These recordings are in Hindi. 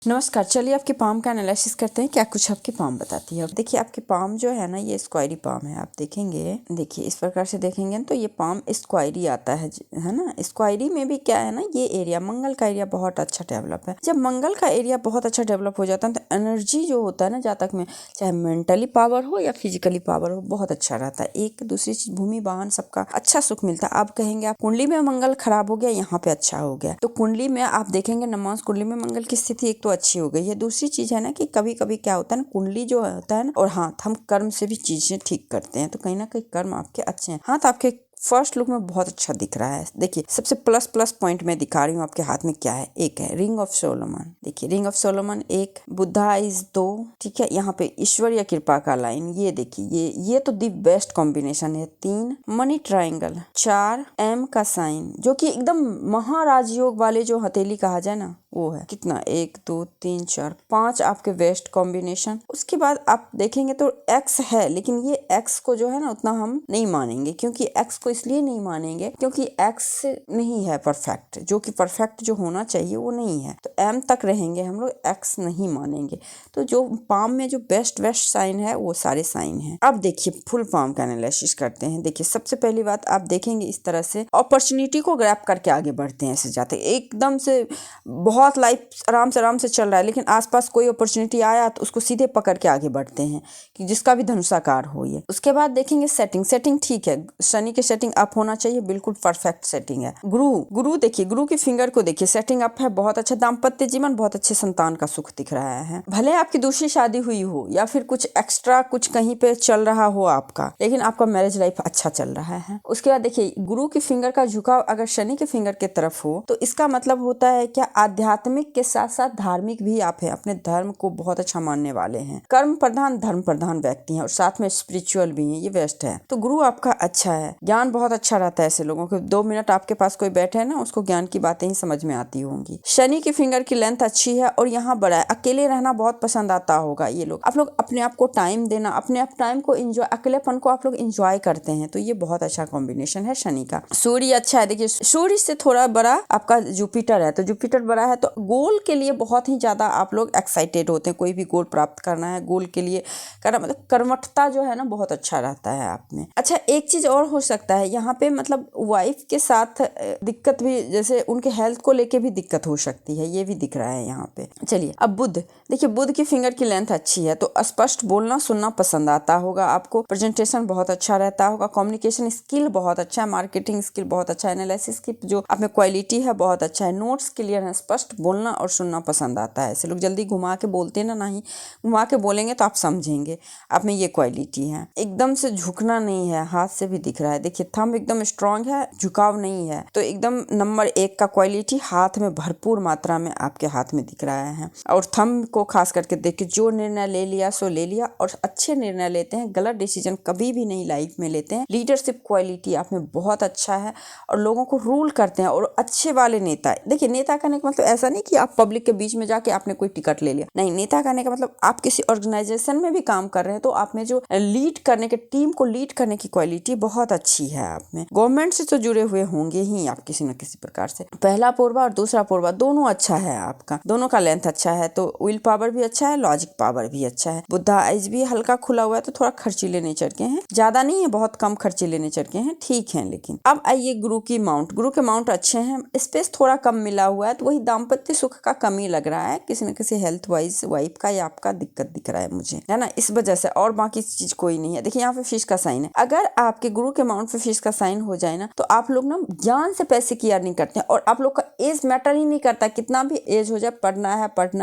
नमस्कार, चलिए आपके पाम का एनालिसिस करते हैं क्या कुछ आपकी पाम बताती है। देखिए आपकी पाम जो है ना, ये स्क्वायरी पाम है। आप देखेंगे, देखिए इस प्रकार से देखेंगे तो ये पाम स्क्वायरी आता है ना। स्क्वायरी में भी क्या है ना, ये एरिया मंगल का एरिया बहुत अच्छा डेवलप है। जब मंगल का एरिया बहुत अच्छा डेवलप हो जाता है तो एनर्जी जो होता है ना, जातक में चाहे मेंटली पावर हो या फिजिकली पावर हो, बहुत अच्छा रहता है। एक दूसरी चीज, भूमि वाहन सबका अच्छा सुख मिलता है। आप कहेंगे आप कुंडली में मंगल खराब हो गया, यहाँ पे अच्छा हो गया, तो कुंडली में आप देखेंगे नमाज कुंडली में मंगल की स्थिति एक तो अच्छी हो गई है। दूसरी चीज है ना कि कभी कभी क्या होता है ना, कुंडली जो होता है ना, और हाथ, हम कर्म से भी चीजें ठीक करते हैं, तो कहीं ना कहीं कर्म आपके अच्छे हैं। हाथ आपके फर्स्ट लुक में बहुत अच्छा दिख रहा है। देखिए सबसे प्लस पॉइंट मैं दिखा रही हूँ आपके हाथ में क्या है। एक है रिंग ऑफ सोलोमन। देखिए रिंग ऑफ सोलोमन, एक बुद्धा इज 2, ठीक है। यहाँ पे ईश्वर या कृपा का लाइन, ये देखिए ये तो दी बेस्ट कॉम्बिनेशन है। 3 मनी ट्राइंगल, 4 एम का साइन, जो कि एकदम महाराजयोग वाले जो हथेली कहा जाए ना, वो है। कितना 1 2 3 4 5 आपके बेस्ट कॉम्बिनेशन। उसके बाद आप देखेंगे तो एक्स है, लेकिन ये एक्स को जो है ना उतना हम नहीं मानेंगे, क्योंकि एक्स को इसलिए नहीं मानेंगे क्योंकि एक्स नहीं है परफेक्ट, जो कि परफेक्ट जो होना चाहिए वो नहीं है, तो एम तक रहेंगे हम लोग, एक्स नहीं मानेंगे। तो जो पाम में जो बेस्ट साइन है वो सारे साइन हैं। अब देखिए फुल पाम का एनालिसिस करते हैं। देखिए सबसे पहली बात आप देखेंगे इस तरह से अपॉर्चुनिटी को ग्रैब करके आगे बढ़ते हैं, ऐसे जाते एकदम से बहुत लाइफ आराम से चल रहा है, लेकिन आसपास कोई अपॉर्चुनिटी आया तो उसको सीधे पकड़ के आगे बढ़ते हैं कि जिसका भी धनुषाकार हो ये। उसके बाद देखेंगे सेटिंग ठीक है, शनि की सेटिंग अप होना चाहिए, बिल्कुल परफेक्ट सेटिंग है। गुरु देखिए, गुरु की फिंगर को देखिए, सेटिंग अप है, बहुत अच्छा दाम्पत्य जीवन, बहुत अच्छे संतान का सुख दिख रहा है। भले आपकी दूसरी शादी हुई हो या फिर कुछ एक्स्ट्रा कुछ कहीं पे चल रहा हो आपका, लेकिन आपका मैरिज लाइफ अच्छा चल रहा है। उसके बाद देखिए गुरु की फिंगर का झुकाव अगर शनि के फिंगर की तरफ हो तो इसका मतलब होता है क्या, आध्यात्मिक के साथ साथ धार्मिक भी आप हैं, अपने धर्म को बहुत अच्छा मानने वाले हैं, कर्म प्रधान धर्म प्रधान व्यक्ति हैं और साथ में स्पिरिचुअल भी हैं, ये बेस्ट है। तो गुरु आपका अच्छा है, ज्ञान बहुत अच्छा रहता है ऐसे लोगों को। 2 मिनट आपके पास कोई बैठे है ना, उसको ज्ञान की बातें ही समझ में आती होंगी। शनि की फिंगर की लेंथ अच्छी है और यहाँ बड़ा है। अकेले रहना बहुत पसंद आता होगा ये लोग, आप लोग अपने आप को टाइम देना, अपने आप टाइम को एंजॉय, अकेलेपन को आप लोग एंजॉय करते हैं, तो ये बहुत अच्छा कॉम्बिनेशन है शनि का। सूर्य अच्छा है, देखिए सूर्य से थोड़ा बड़ा आपका जुपिटर है, तो जुपिटर बड़ा है तो गोल के लिए बहुत ही ज्यादा आप लोग एक्साइटेड होते हैं। कोई भी गोल प्राप्त करना है, गोल के लिए करना, मतलब कर्मठता जो है ना बहुत अच्छा रहता है आप में। अच्छा एक चीज और हो सकता है यहाँ पे, मतलब वाइफ के साथ दिक्कत भी, जैसे उनके हेल्थ को लेके भी दिक्कत हो सकती है, ये भी दिख रहा है यहाँ पे। चलिए अब बुध देखिए, बुध की फिंगर की लेंथ अच्छी है, तो स्पष्ट बोलना सुनना पसंद आता होगा आपको, प्रेजेंटेशन बहुत अच्छा रहता होगा, कम्युनिकेशन स्किल बहुत अच्छा है, मार्केटिंग स्किल बहुत अच्छा है, एनालिसिस की जो आप में क्वालिटी है बहुत अच्छा है, नोट्स क्लियर है, स्पष्ट बोलना और सुनना पसंद आता है। ऐसे लोग जल्दी घुमा के बोलते ना, नहीं घुमा के बोलेंगे तो आप समझेंगे, आप में ये क्वालिटी है। एकदम से झुकना नहीं है, हाथ से भी दिख रहा है, देखिए थंब एकदम स्ट्रांग है, झुकाव नहीं है, तो एकदम नंबर 1 का क्वालिटी हाथ में भरपूर मात्रा में आपके हाथ में दिख रहा है। और थंब को खास करके देखिए, जो निर्णय ले लिया सो ले लिया, और अच्छे निर्णय लेते हैं, गलत डिसीजन कभी भी नहीं लाइफ में लेते हैं। लीडरशिप क्वालिटी आप में बहुत अच्छा है और लोगों को रूल करते हैं, और अच्छे वाले नेता। देखिए नेता करने का मतलब ऐसा नहीं कि आप पब्लिक के बीच में जाके आपने कोई टिकट ले लिया, नहीं, नेता करने का मतलब आप किसी ऑर्गेनाइजेशन में भी काम कर रहे हैं तो आप में जो लीड करने के, टीम को लीड करने की क्वालिटी बहुत अच्छी है आप में। गवर्नमेंट से तो जुड़े हुए होंगे ही आप किसी न किसी प्रकार से। पहला पूर्वा और दूसरा पूर्वा दोनों अच्छा है आपका, दोनों का लेंथ अच्छा है, तो विल पावर भी अच्छा है, लॉजिक पावर भी अच्छा है। बुद्धा आइज भी हल्का खुला हुआ है, तो थोड़ा खर्चीले नेचर के हैं, ज्यादा नहीं है, बहुत कम खर्चीले नेचर के हैं, ठीक है। लेकिन अब आइए गुरु की माउंट, गुरु के माउंट अच्छे हैं, स्पेस थोड़ा कम मिला हुआ है, तो वही दाम्पत्य सुख का कमी लग रहा है, किसी न किसी हेल्थ वाइज वाइफ का या आपका दिक्कत दिख रहा है मुझे, है ना, इस वजह से, और बाकी चीज कोई नहीं है। देखिए यहाँ पे फिश का साइन है, अगर आपके गुरु के माउंट पे फिश का साइन हो जाए ना, तो आप लोग ना ज्ञान से पैसे की अर्निंग करते हैं, और आप लोग का एज मैटर ही नहीं करता, कितना भी एज हो जाए, पढ़ना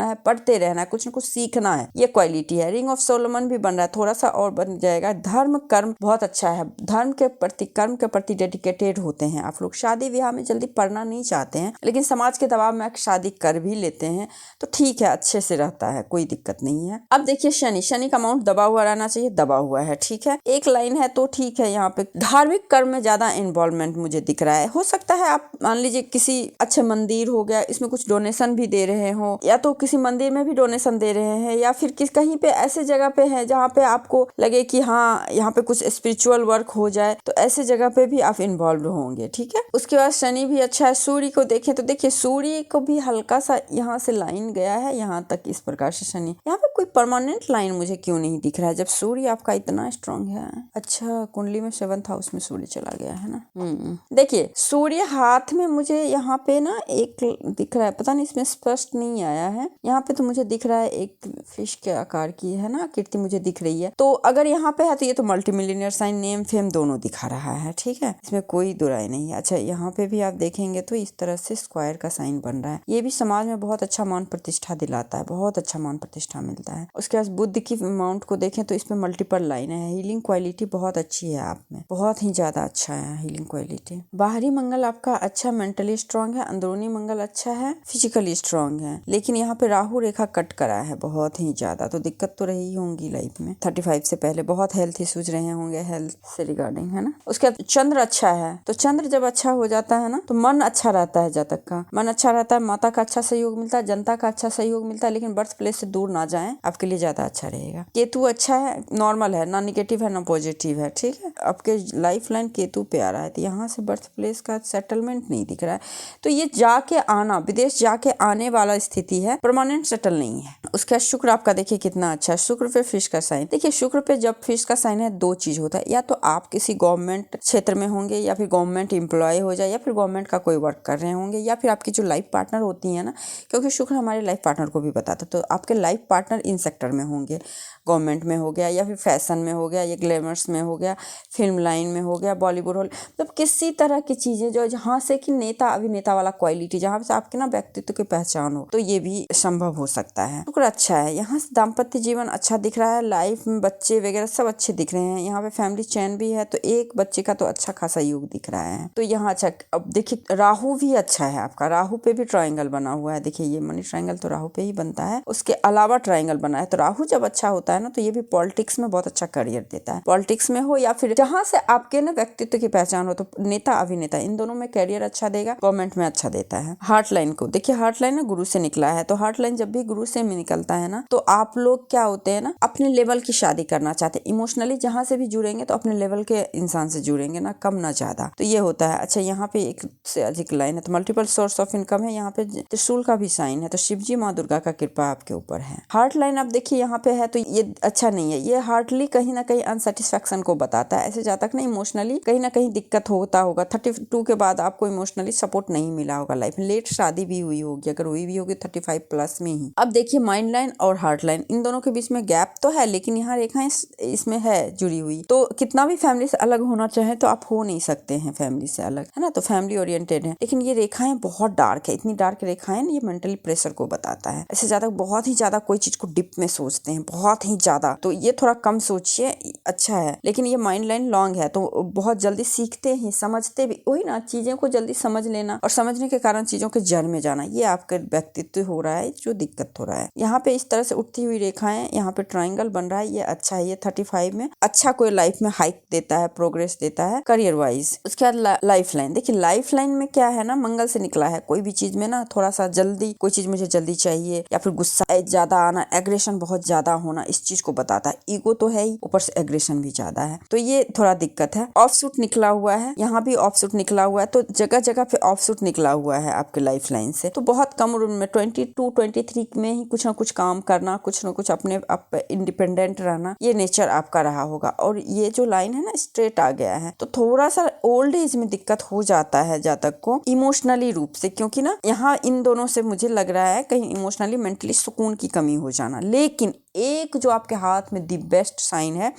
है पढ़ते रहना है, कुछ न कुछ सीखना है, ये क्वालिटी है। रिंग ऑफ सोलोमन भी बन रहा है, थोड़ा सा और बन जाएगा। धर्म कर्म बहुत अच्छा है, धर्म के प्रति कर्म के प्रति डेडिकेटेड होते हैं आप लोग। शादी ब्याह में जल्दी पढ़ना नहीं चाहते हैं, लेकिन समाज के दबाव में शादी कर भी लेते हैं, तो ठीक है, अच्छे से रहता है, कोई दिक्कत नहीं है। अब देखिए शनि का माउंट दबा हुआ रहना चाहिए, दबा हुआ है, ठीक है, एक लाइन है तो ठीक है। यहाँ पे धार्मिक कर्म में ज्यादा इन्वॉल्वमेंट मुझे दिख रहा है। हो सकता है आप मान लीजिए किसी अच्छे मंदिर हो गया, इसमें कुछ डोनेशन भी दे रहे हो, या तो किसी मंदिर में भी डोनेशन दे रहे हैं, या फिर कहीं पे ऐसे जगह पे है जहाँ पे आपको लगे कि हाँ यहाँ पे कुछ स्पिरिचुअल वर्क हो जाए, तो ऐसे जगह पे भी आप इन्वॉल्व होंगे, ठीक है। उसके बाद शनि भी अच्छा है। सूर्य को देखें तो देखिए सूर्य को भी हल्का सा यहाँ से लाइन गया है यहाँ तक, इस प्रकार से शनि। यहाँ पे कोई परमानेंट लाइन मुझे क्यों नहीं दिख रहा है जब सूर्य आपका इतना स्ट्रांग है। अच्छा, कुंडली में 7th हाउस में सूर्य चला गया है ना। देखिए सूर्य हाथ में मुझे यहाँ पे ना एक दिख रहा है, पता नहीं इसमें स्पष्ट नहीं आया है। यहाँ पे तो मुझे दिख रहा है एक फिश के आकार की है ना आकृति मुझे दिख रही है। तो अगर यहाँ पे है तो ये तो multi millionaire sign, name fame दोनों दिखा रहा है, ठीक है, इसमें कोई दुराई नहीं है। अच्छा, यहाँ पे भी आप देखेंगे तो इस तरह से स्क्वायर का साइन बन रहा है। ये भी समाज में बहुत अच्छा मान प्रतिष्ठा दिलाता है, बहुत अच्छा मान प्रतिष्ठा मिलता है। उसके बाद बुद्ध की माउंट को देखें तो इसमें मल्टीपल लाइन है। हीलिंग क्वालिटी बहुत अच्छी है आप में, बहुत ही ज्यादा अच्छा है हीलिंग क्वालिटी। बाहरी मंगल आपका अच्छा, मेंटली स्ट्रांग है। अंदरूनी मंगल अच्छा है, फिजिकली स्ट्रांग है। लेकिन यहाँ पे राहु रेखा कट करा है बहुत ही ज्यादा, तो दिक्कत तो रही होंगी लाइफ में। 35 से पहले बहुत हेल्थ इश्यूज रहे होंगे हेल्थ से रिगार्डिंग, है ना। उसके बाद चंद्र अच्छा है, तो चंद्र जब अच्छा हो जाता है ना तो मन अच्छा रहता है, जातक का मन अच्छा रहता है, माता का अच्छा सहयोग मिलता है, जनता का अच्छा सहयोग मिलता है। लेकिन बर्थ प्लेस से दूर ना जाएं, आपके लिए ज्यादा अच्छा रहेगा। केतु अच्छा है, नॉर्मल है, ना निगेटिव है ना पॉजिटिव है, ठीक है। आपके लाइफ लाइन केतु पे आ रहा है, तो यहाँ से बर्थ प्लेस का सेटलमेंट नहीं दिख रहा है। तो ये जाके आना, विदेश जाके आने वाला स्थिति है, परमानेंट सेटल नहीं है। उसके बाद शुक्र आपका देखिए कितना अच्छा है। शुक्र पे फिश का साइन, देखिए शुक्र पे जब फिश का साइन है दो चीज होता है, या तो आप किसी गवर्नमेंट क्षेत्र में होंगे, या फिर गवर्नमेंट एम्प्लॉय हो जाए, या फिर गवर्नमेंट का कोई वर्क कर रहे होंगे, या फिर आपकी जो लाइफ पार्टनर होती है ना, क्योंकि शुक्र हमारे लाइफ पार्टनर को भी बताता है। तो आपके लाइफ पार्टनर इन सेक्टर में होंगे, गवर्नमेंट में हो गया, या फिर फैशन में हो गया, या ग्लैमर्स में हो गया, फिल्म लाइन में हो गया, बॉलीवुड हो, मतलब किसी तरह की चीजें जो जहाँ से कि नेता अभिनेता वाला क्वालिटी, जहाँ से आपके ना व्यक्तित्व की पहचान हो, तो ये भी संभव हो सकता है। शुक्र अच्छा है। यहाँ से दाम्पत्य जीवन अच्छा दिख रहा है, लाइफ में बच्चे वगैरह सब अच्छे दिख रहे हैं। यहाँ पे फैमिली चैन भी है, तो एक बच्चे का तो अच्छा खासा योग दिख रहा है। तो यहाँ अच्छा, अब देखिए राहु भी अच्छा है आपका, राहु पे भी ट्रायंगल बना हुआ है। देखिए ये मनी ट्रायंगल तो राहु पे ही बनता है, उसके अलावा ट्रायंगल बना है। तो राहु जब अच्छा होता है ना, तो ये भी पॉलिटिक्स में बहुत अच्छा करियर देता है। पॉलिटिक्स में हो या फिर जहाँ से आपके ना व्यक्तित्व की पहचान हो, तो नेता अभिनेता इन दोनों में करियर अच्छा देगा, गवर्नमेंट में अच्छा देता है। हार्ट लाइन को देखिए, हार्ट लाइन ना गुरु से निकला है, तो हार्ट लाइन जब भी गुरु से निकलता है ना, तो आप लोग क्या होते हैं ना, अपने लेवल की शादी करना चाहते हैं। इमोशनली जहाँ से भी जुड़ेंगे तो अपने लेवल के इंसान से जुड़ेंगे, ना कम ना ज्यादा, तो ये होता है। अच्छा, यहाँ पे एक से अधिक लाइन है, तो मल्टीपल सोर्स ऑफ इनकम है। यहाँ पे त्रिशूल का भी साइन है, तो शिव जी माँ दुर्गा का कृपा आपके ऊपर है। हार्ट लाइन आप देखिए यहाँ पे है, तो ये अच्छा नहीं है। ये हार्टली कहीं ना कहीं अनसेटिस्फैक्शन को बताता है। ऐसे जातक ना इमोशनली कहीं ना कहीं दिक्कत होता होगा। 32 के बाद आपको इमोशनली सपोर्ट नहीं मिला होगा लाइफ में। लेट शादी भी हुई होगी, अगर हुई भी होगी 35 प्लस में ही। अब देखिए माइंड लाइन और हार्ट लाइन, इन दोनों के बीच में गैप तो है, लेकिन यहाँ रेखाएं इसमें है जुड़ी हुई। तो कितना भी फैमिली से अलग होना चाहे तो आप हो नहीं सकते हैं फैमिली से अलग, है ना। तो फैमिली ओरिएंटेड है, लेकिन ये रेखाएं बहुत डार्क है। इतनी डार्क रेखाएं ये मेंटली प्रेशर को बताता है। ऐसे जातक बहुत ही ज्यादा कोई चीज को डिप में सोचते हैं, बहुत ही ज्यादा, तो ये थोड़ा कम सोचिए, अच्छा है। लेकिन ये माइंड लाइन लॉन्ग है, तो बहुत जल्दी सीखते ही समझते भी, वही ना, चीजें को जल्दी समझ लेना और समझने के कारण चीजों के जड़ में जाना, ये आपका व्यक्तित्व हो रहा है जो दिक्कत हो रहा है। यहाँ पे इस तरह से उठती हुई रेखाएं, यहाँ पे ट्रायंगल बन रहा है, ये अच्छा है। ये 35 में अच्छा कोई लाइफ में हाइक देता है, प्रोग्रेस देता है करियर वाइज। उसके बाद लाइफ लाइन देखिए, लाइफ लाइन में क्या है ना, मंगल से निकला है। कोई भी चीज में ना थोड़ा सा जल्दी, कोई चीज मुझे जल्दी चाहिए, या फिर गुस्सा ज्यादा आना, एग्रेशन बहुत ज्यादा होना, इस चीज को बताता है। ईगो तो है ही, ऊपर से एग्रेशन भी ज्यादा है, तो ये थोड़ा दिक्कत है। ऑफ सूट निकला हुआ है, यहाँ भी ऑफ सूट निकला हुआ है, तो जगह जगह पे ऑफ सूट निकला हुआ है आपके लाइफ लाइन से। तो बहुत कम उम्र में 22-23 में ही कुछ ना कुछ काम करना, कुछ ना कुछ अपने आप इंडिपेंडेंट रहना, ये नेचर आपका रहा होगा। और ये जो लाइन है ना स्ट्रेट आ गया है, तो थोड़ा सा ओल्ड एज में दिक्कत हो जाता है जातक को इमोशनली रूप से, क्योंकि ना यहाँ इन दोनों से मुझे लग रहा है कहीं इमोशनली मेंटली सुकून की कमी हो जाना। लेकिन एक जो आपके हाथ में दी बेस्ट साइन है,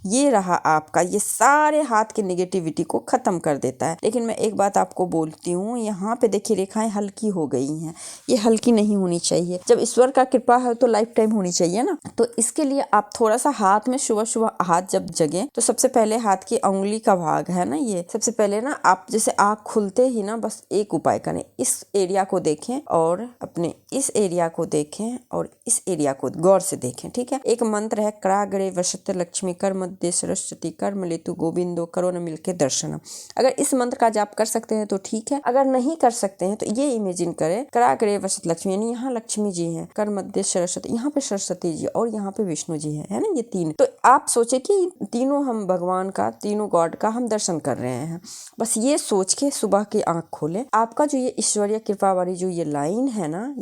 ये रहा आपका, ये सारे हाथ की नेगेटिविटी को खत्म कर देता है। लेकिन मैं एक बात आपको बोलती हूँ, यहाँ पे देखिए रेखाएं हल्की हो गई हैं, ये हल्की नहीं होनी चाहिए। जब ईश्वर का कृपा है तो लाइफ टाइम होनी चाहिए ना। तो इसके लिए आप थोड़ा सा हाथ में सुबह सुबह हाथ जब जगे, तो सबसे पहले हाथ की उंगली का भाग है ना, ये सबसे पहले ना आप जैसे आँख खुलते ही ना बस एक उपाय करें, इस एरिया को देखें और अपने इस एरिया को देखें और इस एरिया को गौर से देखें। देखें, ठीक है। एक मंत्र है, कराग्रे वसते लक्ष्मी कर मध्य सरस्वती कर मिलेतु गोविंदो करो न मिलके दर्शनम। अगर इस मंत्र का जाप कर सकते हैं तो ठीक है, अगर नहीं कर सकते हैं तो ये इमेजिन करें, कराग्रे वसत लक्ष्मी यानी यहाँ लक्ष्मी जी हैं, कर मध्य सरस्वती, यहाँ पे सरस्वती जी और यहाँ पे विष्णु जी है ना, ये तीन। तो आप सोचे कि तीनों हम भगवान का, तीनों गॉड का हम दर्शन कर रहे हैं। बस ये सोच के सुबह की आंख खोलें, आपका जो ये ईश्वरीय कृपा वाली जो ये लाइन है ना,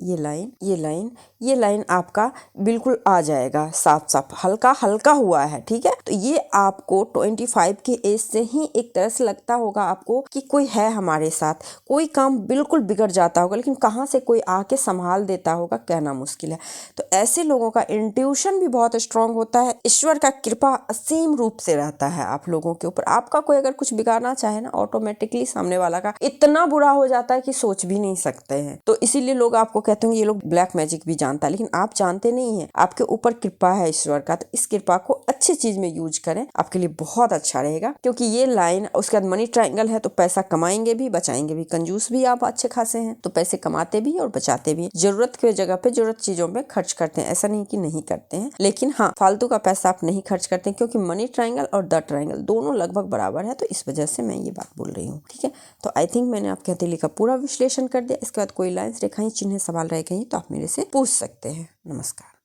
ये लाइन आपका बिल्कुल आ जाएगा, साफ साफ हल्का हल्का हुआ है, ठीक है। तो ये आपको 25 के एज से ही एक तरह से लगता होगा आपको कि कोई है हमारे साथ, कोई काम बिल्कुल बिगड़ जाता होगा लेकिन कहाँ से कोई आके संभाल देता होगा, कहना मुश्किल है। तो ऐसे लोगों का इंट्यूशन भी बहुत स्ट्रांग होता है, ईश्वर का कृपा असीम रूप से रहता है आप लोगों के ऊपर। आपका कोई अगर कुछ बिगाड़ना चाहे ना, ऑटोमेटिकली सामने वाला का इतना बुरा हो जाता है कि सोच भी नहीं सकते हैं। तो इसीलिए लोग आपको कहते हैं ये लोग ब्लैक मैजिक भी जानता है, लेकिन आप जानते नहीं है, आपके ऊपर कृपा है ईश्वर का। तो इस कृपा को अच्छी चीज में यूज करें, आपके लिए बहुत अच्छा रहेगा। क्योंकि ये लाइन, उसके बाद मनी ट्रायंगल है, तो पैसा कमाएंगे भी बचाएंगे भी, कंजूस भी आप अच्छे खासे हैं, तो पैसे कमाते भी और बचाते भी, जरूरत की जगह पे जरूरत चीजों पे खर्च करते हैं, ऐसा नहीं कि नहीं करते हैं, लेकिन हाँ फालतू का पैसा आप नहीं खर्च करते हैं, क्योंकि मनी ट्रायंगल और द ट्रायंगल दोनों लगभग बराबर है। तो इस वजह से मैं ये बात बोल रही हूँ, ठीक है। तो आई थिंक मैंने आपके हथेली का पूरा विश्लेषण कर दिया। इसके बाद कोई लाइन्स, रेखाएं, चिन्ह, सवाल रह गए तो आप मेरे से पूछ सकते हैं। नमस्कार।